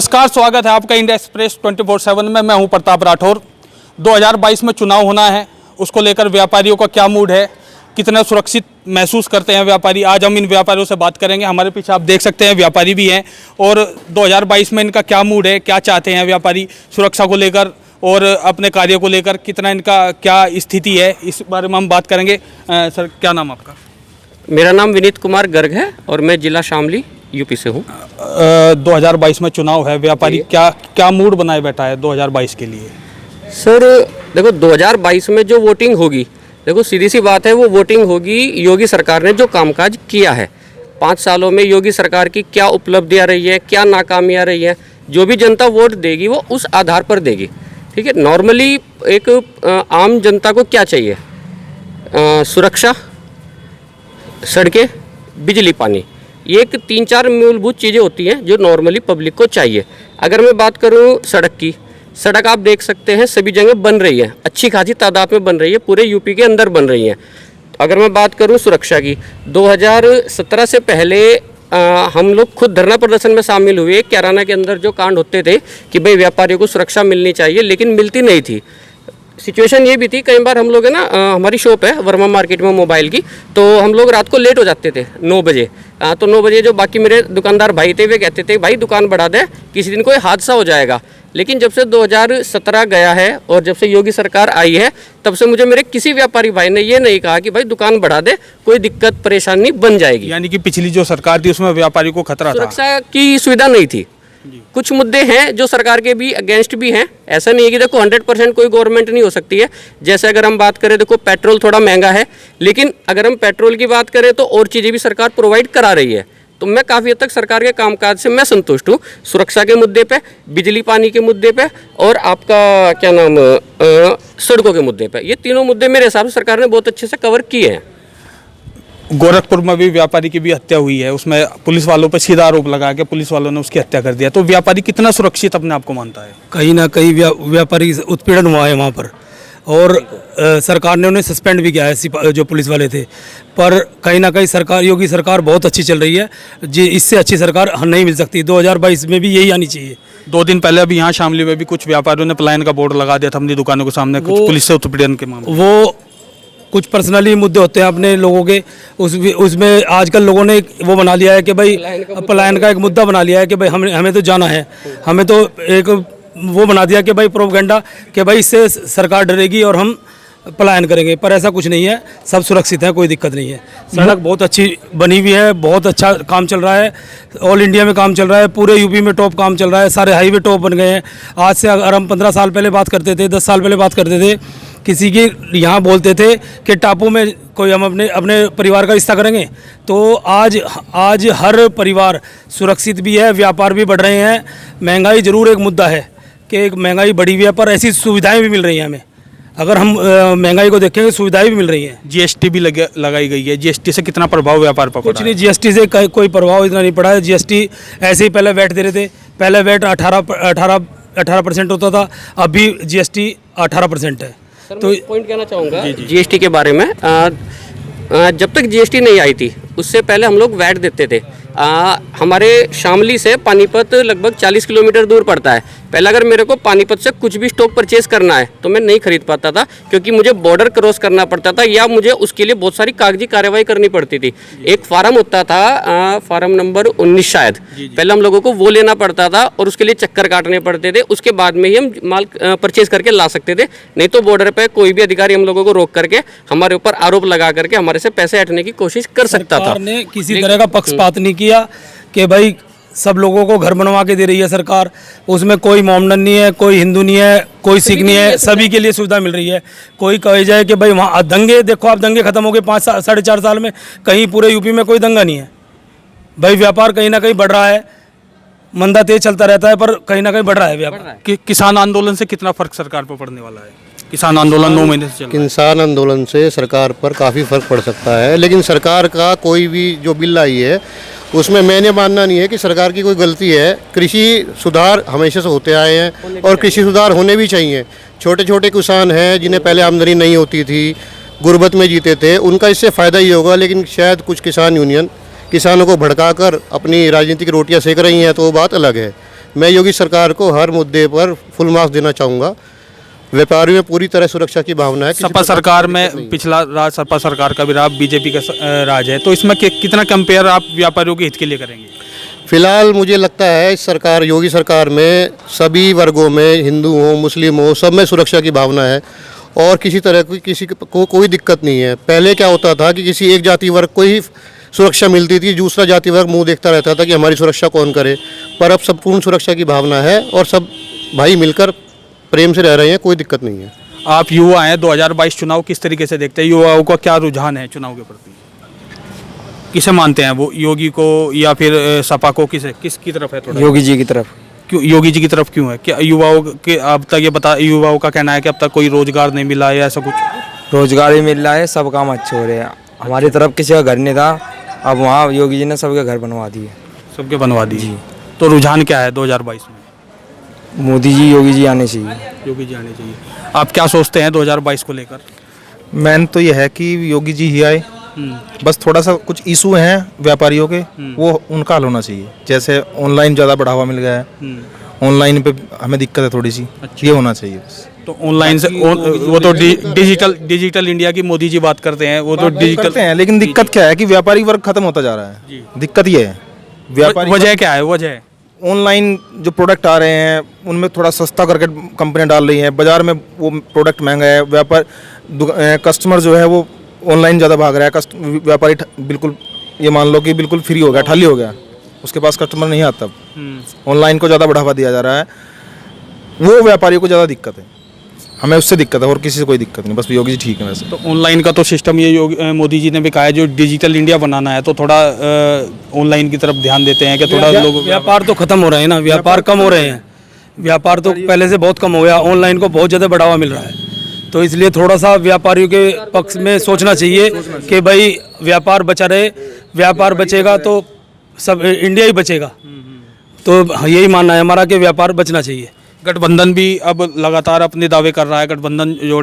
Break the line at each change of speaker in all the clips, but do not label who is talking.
नमस्कार, स्वागत है आपका इंडिया एक्सप्रेस 24/7 में। मैं हूं प्रताप राठौर। 2022 में चुनाव होना है, उसको लेकर व्यापारियों का क्या मूड है, कितना सुरक्षित महसूस करते हैं व्यापारी। आज हम इन व्यापारियों से बात करेंगे। हमारे पीछे आप देख सकते हैं व्यापारी भी हैं और 2022 में इनका क्या मूड है, क्या चाहते हैं व्यापारी सुरक्षा को लेकर और अपने कार्य को लेकर, कितना इनका क्या स्थिति है, इस बारे में हम बात करेंगे। सर, क्या नाम आपका?
मेरा नाम विनीत कुमार गर्ग है और मैं जिला शामली यूपी से हूँ।
2022 में चुनाव है, व्यापारी क्या मूड बनाए बैठा है 2022 के लिए?
सर देखो, 2022 में जो वोटिंग होगी, देखो सीधी सी बात है, वो वोटिंग होगी योगी सरकार ने जो कामकाज किया है 5 सालों में। योगी सरकार की क्या उपलब्धियाँ रही है, क्या नाकामियाँ रही है, जो भी जनता वोट देगी वो उस आधार पर देगी। ठीक है। नॉर्मली एक आम जनता को क्या चाहिए? सुरक्षा, सड़कें, बिजली, पानी। ये एक 3-4 मूलभूत चीज़ें होती हैं जो नॉर्मली पब्लिक को चाहिए। अगर मैं बात करूं सड़क की, सड़क आप देख सकते हैं सभी जगह बन रही है, अच्छी खासी तादाद में बन रही है, पूरे यूपी के अंदर बन रही है। अगर मैं बात करूं सुरक्षा की, 2017 से पहले हम लोग खुद धरना प्रदर्शन में शामिल हुए। कैराना के अंदर जो कांड होते थे कि भाई व्यापारियों को सुरक्षा मिलनी चाहिए, लेकिन मिलती नहीं थी। सिचुएशन ये भी थी, कई बार हम लोग है ना, हमारी शॉप है वर्मा मार्केट में मोबाइल की, तो हम लोग रात को लेट हो जाते थे 9 बजे। तो 9 बजे जो बाकी मेरे दुकानदार भाई थे वे कहते थे भाई दुकान बढ़ा दे, किसी दिन कोई हादसा हो जाएगा। लेकिन जब से 2017 गया है और जब से योगी सरकार आई है, तब से मुझे मेरे किसी व्यापारी भाई ने ये नहीं कहा कि भाई दुकान बढ़ा दे, कोई दिक्कत परेशानी बन जाएगी।
यानी कि पिछली जो सरकार थी उसमें व्यापारी को खतरा था,
सुरक्षा की सुविधा नहीं थी। कुछ मुद्दे हैं जो सरकार के भी अगेंस्ट भी हैं। ऐसा नहीं है कि देखो 100% कोई गवर्नमेंट नहीं हो सकती है। जैसे अगर हम बात करें, देखो पेट्रोल थोड़ा महंगा है, लेकिन अगर हम पेट्रोल की बात करें तो और चीज़ें भी सरकार प्रोवाइड करा रही है। तो मैं काफ़ी हद तक सरकार के कामकाज से मैं संतुष्ट हूँ। सुरक्षा के मुद्दे पे, बिजली पानी के मुद्दे पे और आपका क्या नाम, सड़कों के मुद्दे पे, ये तीनों मुद्दे मेरे हिसाब से सरकार ने बहुत अच्छे से कवर किए हैं।
गोरखपुर में भी व्यापारी की भी हत्या हुई है, उसमें पुलिस वालों पर सीधा आरोप लगा के पुलिस वालों ने उसकी हत्या कर दिया। तो व्यापारी कितना सुरक्षित अपने आप को मानता है?
कहीं ना कहीं व्यापारी उत्पीड़न हुआ है वहाँ पर, और सरकार ने उन्हें सस्पेंड भी किया है, जो पुलिस वाले थे। पर कहीं ना कहीं सरकार, योगी सरकार बहुत अच्छी चल रही है जी। इससे अच्छी सरकार नहीं मिल सकती। 2022 में भी यही आनी चाहिए।
2 दिन पहले अभी यहाँ शामली में भी कुछ व्यापारियों ने पलायन का बोर्ड लगा दिया था अपनी दुकानों के सामने, कुछ पुलिस से उत्पीड़न के मामले।
वो कुछ पर्सनली मुद्दे होते हैं अपने लोगों के, उसमें आजकल लोगों ने वो बना लिया है कि भाई पलायन का एक मुद्दा बना लिया है कि भाई हमें तो जाना है। हमें तो एक वो बना दिया कि भाई प्रोपेगेंडा कि भाई इससे सरकार डरेगी और हम पलायन करेंगे। पर ऐसा कुछ नहीं है, सब सुरक्षित है, कोई दिक्कत नहीं है। सड़क बहुत अच्छी बनी हुई है, बहुत अच्छा काम चल रहा है, ऑल इंडिया में काम चल रहा है, पूरे यूपी में टॉप काम चल रहा है, सारे हाईवे टॉप बन गए हैं। आज से अगर हम 15 साल पहले बात करते थे, 10 साल पहले बात करते थे, किसी की यहाँ बोलते थे कि टापू में कोई हम अपने परिवार का रिश्ता करेंगे, तो आज हर परिवार सुरक्षित भी है, व्यापार भी बढ़ रहे हैं। महंगाई ज़रूर एक मुद्दा है कि एक महंगाई बढ़ी हुई है, पर ऐसी सुविधाएं भी मिल रही हैं हमें। अगर हम महंगाई को देखेंगे, सुविधाएं भी मिल रही हैं।
जीएसटी भी लगाई गई है, जीएसटी से कितना प्रभाव व्यापार पर पड़ा?
कुछ नहीं, जीएसटी से कोई प्रभाव इतना नहीं पड़ा है। जीएसटी ऐसे ही पहले वैट दे रहे थे, पहले वैट 18% होता था, अभी जीएसटी 18% है।
तो पॉइंट कहना चाहूँगा जीएसटी के बारे में। जब तक जीएसटी नहीं आई थी उससे पहले हम लोग वैट देते थे। हमारे शामली से पानीपत लगभग 40 किलोमीटर दूर पड़ता है। पहले अगर मेरे को पानीपत से कुछ भी स्टॉक परचेज करना है तो मैं नहीं खरीद पाता था, क्योंकि मुझे बॉर्डर क्रॉस करना पड़ता था या मुझे उसके लिए बहुत सारी कागजी कार्रवाई करनी पड़ती थी। एक फार्म होता था, फार्म नंबर 19 शायद, पहले हम लोगों को वो लेना पड़ता था और उसके लिए चक्कर काटने पड़ते थे। उसके बाद में ही हम माल परचेज करके ला सकते थे, नहीं तो बॉर्डर पर कोई भी अधिकारी हम लोगों को रोक करके हमारे ऊपर आरोप लगा करके हमारे से पैसे हटने की कोशिश कर सकता था।
ने किसी तरह का पक्षपात नहीं किया कि भाई सब लोगों को घर बनवा के दे रही है सरकार, उसमें कोई मोमडन नहीं है, कोई हिंदू नहीं है, कोई सिख नहीं है, सभी के लिए सुविधा मिल रही है। कोई कहे जाए कि भाई वहाँ दंगे, देखो आप दंगे खत्म हो गए 5-4.5 साल में, कहीं पूरे यूपी में कोई दंगा नहीं है। भाई व्यापार कहीं ना कहीं बढ़ रहा है, मंदा तेज चलता रहता है पर कहीं ना कहीं बढ़ रहा है व्यापार।
किसान आंदोलन से कितना फर्क सरकार पर पड़ने वाला है? किसान आंदोलन 9 महीने से चल रहा है।
किसान आंदोलन से सरकार पर काफ़ी फर्क पड़ सकता है, लेकिन सरकार का कोई भी जो बिल आई है उसमें मैंने मानना नहीं है कि सरकार की कोई गलती है। कृषि सुधार हमेशा से होते आए हैं और कृषि सुधार होने भी चाहिए। छोटे छोटे किसान हैं जिन्हें पहले आमदनी नहीं होती थी, गुर्बत में जीते थे, उनका इससे फ़ायदा ही होगा। लेकिन शायद कुछ किसान यूनियन किसानों को भड़काकर अपनी राजनीतिक रोटियां सेक रही हैं, तो वो बात अलग है। मैं योगी सरकार को हर मुद्दे पर फुल मार्क्स देना चाहूँगा। व्यापारियों में पूरी तरह सुरक्षा की भावना है।
सपा सरकार में पिछला राज सपा सरकार का भी रहा, बीजेपी का राज है, तो इसमें कितना कंपेयर आप व्यापारियों के हित के लिए करेंगे?
फिलहाल मुझे लगता है इस सरकार, योगी सरकार में सभी वर्गों में, हिंदू हो मुस्लिम हो, सब में सुरक्षा की भावना है और किसी तरह की किसी को कोई दिक्कत नहीं है। पहले क्या होता था कि किसी एक जाति वर्ग को ही सुरक्षा मिलती थी, दूसरा जाति वर्ग मुंह देखता रहता था कि हमारी सुरक्षा कौन करे, पर अब संपूर्ण सुरक्षा की भावना है और सब भाई मिलकर प्रेम से रह रहे हैं, कोई दिक्कत नहीं है।
आप युवा हैं, 2022 चुनाव किस तरीके से देखते हैं? युवाओं का क्या रुझान है चुनाव के प्रति? किसे मानते हैं वो, योगी को या फिर सपा को? किसकी तरफ है? थोड़ा
योगी जी की तरफ।
क्यों योगी जी की तरफ क्यों है? क्या युवाओं के अब तक युवाओं का कहना है कि अब तक कोई रोजगार नहीं मिला है या ऐसा कुछ?
रोजगार भी मिल रहा है, सब काम अच्छे हो रहे हैं। हमारी तरफ किसी का घर नहीं था, अब वहाँ योगी जी ने सबके घर बनवा दिए।
सबके बनवा दिए। तो रुझान क्या है 2022 में?
मोदी जी योगी जी आने चाहिए।
योगी जी आने चाहिए। आप क्या सोचते हैं 2022 को लेकर?
मेन तो ये है कि योगी जी ही आए, बस थोड़ा सा कुछ इशू हैं व्यापारियों के, वो उनका हल होना चाहिए। जैसे ऑनलाइन ज़्यादा बढ़ावा मिल गया है, ऑनलाइन पे हमें दिक्कत है थोड़ी सी, ये होना चाहिए बस।
तो ऑनलाइन से वो तो डिजिटल इंडिया की मोदी जी बात करते हैं, वो तो डिजिटल
करते हैं, लेकिन दिक्कत क्या है कि व्यापारी वर्ग खत्म होता जा रहा है। दिक्कत ये है, व्यापारी
वजह क्या है? वजह
ऑनलाइन जो प्रोडक्ट आ रहे हैं उनमें थोड़ा सस्ता करके कंपनियां डाल रही हैं, बाजार में वो प्रोडक्ट महंगा है, कस्टमर जो है वो ऑनलाइन ज़्यादा भाग रहा है। व्यापारी बिल्कुल ये मान लो कि बिल्कुल फ्री हो गया, खाली हो गया, उसके पास कस्टमर नहीं आता। ऑनलाइन को ज़्यादा बढ़ावा दिया जा रहा है, वो व्यापारियों को ज़्यादा दिक्कत है। हमें उससे दिक्कत है और किसी से कोई दिक्कत नहीं, बस योगी जी ठीक है। वैसे
तो ऑनलाइन का तो सिस्टम ये मोदी जी ने भी कहा है, जो डिजिटल इंडिया बनाना है तो थोड़ा ऑनलाइन की तरफ ध्यान देते हैं कि थोड़ा लोग।
व्यापार तो खत्म हो रहे हैं ना, व्यापार कम हो रहे हैं। व्यापार तो पहले से बहुत कम हो गया, ऑनलाइन को बहुत ज़्यादा बढ़ावा मिल रहा है। तो इसलिए थोड़ा सा व्यापारियों के पक्ष में सोचना चाहिए कि भाई व्यापार बचा रहे, व्यापार बचेगा तो सब इंडिया ही बचेगा। तो यही मानना है हमारा कि व्यापार बचना चाहिए।
गठबंधन भी अब लगातार अपने दावे कर रहा है, गठबंधन जो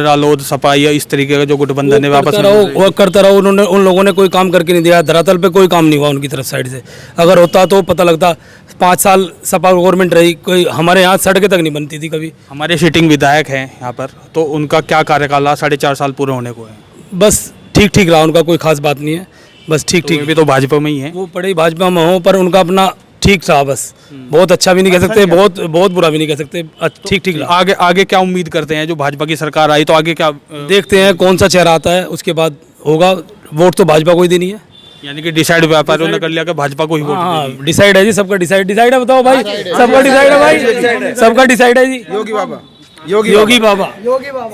रालोद सपा या इस तरीके का जो गठबंधन है वापस
वो करता रहो। उन्होंने उन लोगों ने कोई काम करके नहीं दिया, धरातल पे कोई काम नहीं हुआ उनकी तरफ साइड से। अगर होता तो पता लगता। 5 साल सपा गवर्नमेंट रही, कोई हमारे यहाँ सड़कें तक नहीं बनती थी कभी।
हमारे सिटिंग विधायक हैं यहाँ पर, तो उनका क्या कार्यकाल रहा? 4.5 साल पूरे होने को है।
बस ठीक ठीक रहा, उनका कोई खास बात नहीं है, बस ठीक ठीक।
भी तो भाजपा में ही है,
वो पड़े भाजपा में हो, पर उनका अपना ठीक था बस। बहुत अच्छा भी नहीं कह सकते, बहुत बुरा भी नहीं कह सकते, ठीक ठीक रहा।
आगे क्या उम्मीद करते हैं? जो भाजपा की सरकार आई तो आगे क्या
देखते हैं कौन सा चेहरा आता है, उसके बाद होगा। वोट तो भाजपा को ही देनी है,
यानी कि डिसाइड व्यापारियों ने कर लिया कि भाजपा को ही वोट देनी है।
डिसाइड है जी, सबका डिसाइड है। बताओ भाई, सबका डिसाइड है भाई, सबका डिसाइड है जी।
योगी बाबा,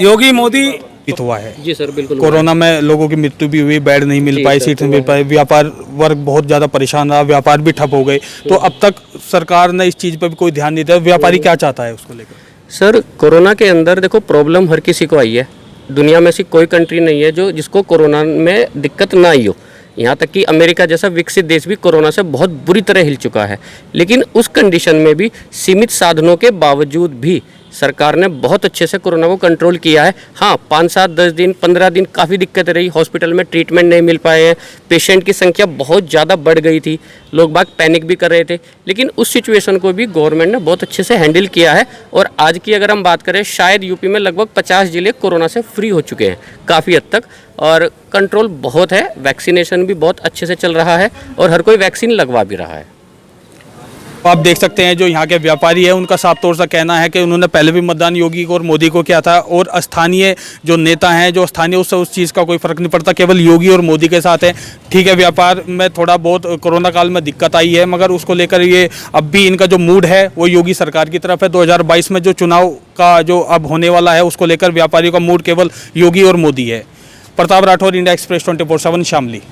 योगी मोदी
हुआ है
जी सर, बिल्कुल।
कोरोना में लोगों की मृत्यु भी हुई, बेड नहीं मिल पाई, सीट नहीं मिल पाई, व्यापार वर्ग बहुत ज़्यादा परेशान रहा, व्यापार भी ठप हो गए। तो अब तक सरकार ने इस चीज़ पर भी कोई ध्यान नहीं दिया। व्यापारी क्या चाहता है उसको लेकर?
सर, कोरोना के अंदर देखो, प्रॉब्लम हर किसी को आई है। दुनिया में ऐसी कोई कंट्री नहीं है जो जिसको कोरोना में दिक्कत ना आई हो। यहाँ तक कि अमेरिका जैसा विकसित देश भी कोरोना से बहुत बुरी तरह हिल चुका है, लेकिन उस कंडीशन में भी सीमित साधनों के बावजूद भी सरकार ने बहुत अच्छे से कोरोना को कंट्रोल किया है। हाँ, 5, 7, 10 दिन, 15 दिन काफ़ी दिक्कत रही, हॉस्पिटल में ट्रीटमेंट नहीं मिल पाए हैं, पेशेंट की संख्या बहुत ज़्यादा बढ़ गई थी, लोग बाग पैनिक भी कर रहे थे, लेकिन उस सिचुएशन को भी गवर्नमेंट ने बहुत अच्छे से हैंडल किया है। और आज की अगर हम बात करें, शायद यूपी में लगभग 50 जिले कोरोना से फ्री हो चुके हैं काफ़ी हद तक, और कंट्रोल बहुत है। वैक्सीनेशन भी बहुत अच्छे से चल रहा है और हर कोई वैक्सीन लगवा भी रहा है।
आप देख सकते हैं जो यहाँ के व्यापारी है, उनका साफ तौर से कहना है कि उन्होंने पहले भी मतदान योगी को और मोदी को किया था, और स्थानीय जो नेता हैं, जो स्थानीय, उससे उस चीज़ का कोई फर्क नहीं पड़ता, केवल योगी और मोदी के साथ है। ठीक है, व्यापार में थोड़ा बहुत कोरोना काल में दिक्कत आई है, मगर उसको लेकर ये अब भी इनका जो मूड है वो योगी सरकार की तरफ है। 2022 में जो चुनाव का जो अब होने वाला है, उसको लेकर व्यापारियों का मूड केवल योगी और मोदी है। Pratap Rathore, India express 24/7, Shamli.